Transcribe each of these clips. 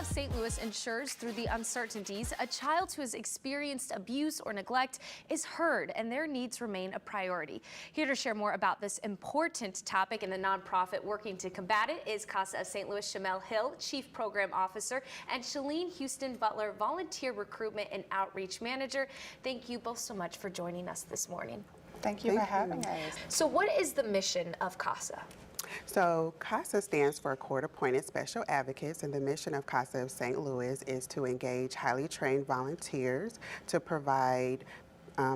of St. Louis ensures through the uncertainties, a child who has experienced abuse or neglect is heard and their needs remain a priority. Here to share more about this important topic and the nonprofit working to combat it is CASA of St. Louis Shamel Hill, Chief Program Officer, and Shalene Houston Butler, Volunteer Recruitment and Outreach Manager. Thank you both so much for joining us this morning. Thank you for having us. So what is the mission of CASA? So CASA stands for Court-Appointed Special Advocates, and the mission of CASA of St. Louis is to engage highly trained volunteers to provide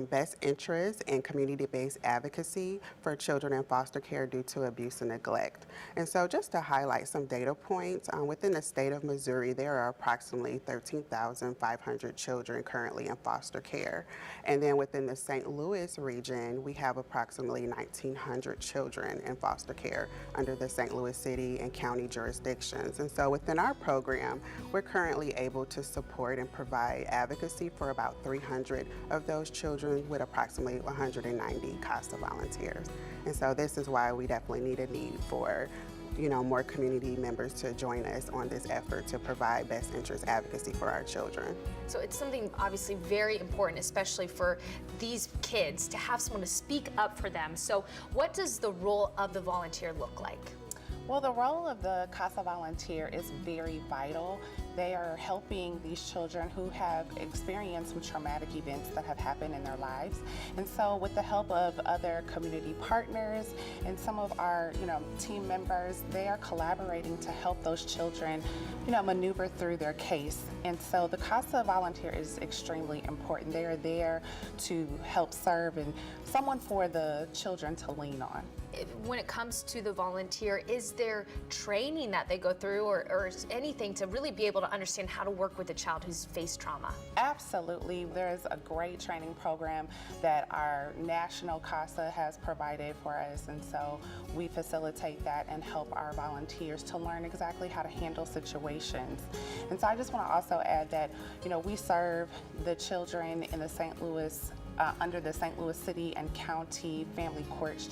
best interest and community-based advocacy for children in foster care due to abuse and neglect. And so just to highlight some data points, within the state of Missouri, there are approximately 13,500 children currently in foster care. And then within the St. Louis region, we have approximately 1,900 children in foster care under the St. Louis city and county jurisdictions. And so within our program, we're currently able to support and provide advocacy for about 300 of those children with approximately 190 CASA volunteers. And so this is why we definitely need a need for more community members to join us on this effort to provide best interest advocacy for our children. So it's something obviously very important, especially for these kids, to have someone to speak up for them. So what does the role of the volunteer look like? Well, the role of the CASA volunteer is very vital. They are helping these children who have experienced some traumatic events that have happened in their lives. And so with the help of other community partners and some of our team members, they are collaborating to help those children maneuver through their case. And so the CASA volunteer is extremely important. They are there to help serve and someone for the children to lean on. When it comes to the volunteer, is there training that they go through or anything to really be able to understand how to work with a child who's faced trauma? Absolutely. There's a great training program that our national CASA has provided for us, and so we facilitate that and help our volunteers to learn exactly how to handle situations. And so I just want to also add that we serve the children in the St. Louis under the St. Louis City and County Family Courts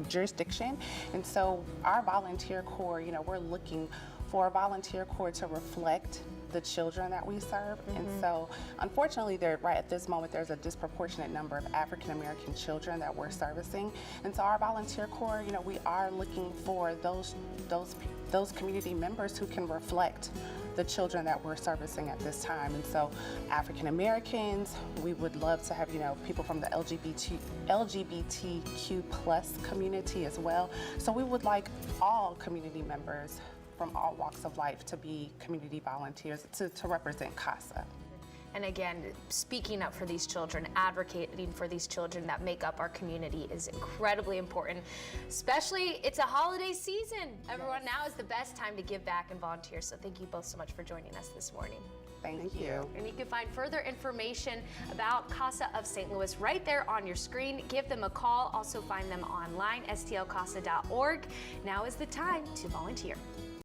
jurisdiction. And so our volunteer corps, we're looking for a volunteer corps to reflect the children that we serve. And so unfortunately, right at this moment, there's a disproportionate number of African American children that we're servicing. And so our volunteer corps, we are looking for those community members who can reflect the children that we're servicing at this time. And so African Americans, we would love to have people from the LGBTQ plus community as well. So we would like all community members from all walks of life to be community volunteers to represent CASA. And again, speaking up for these children, advocating for these children that make up our community is incredibly important. Especially, it's a holiday season. Everyone, now is the best time to give back and volunteer. So thank you both so much for joining us this morning. Thank you. And you can find further information about CASA of St. Louis right there on your screen. Give them a call. Also find them online, stlcasa.org. Now is the time to volunteer.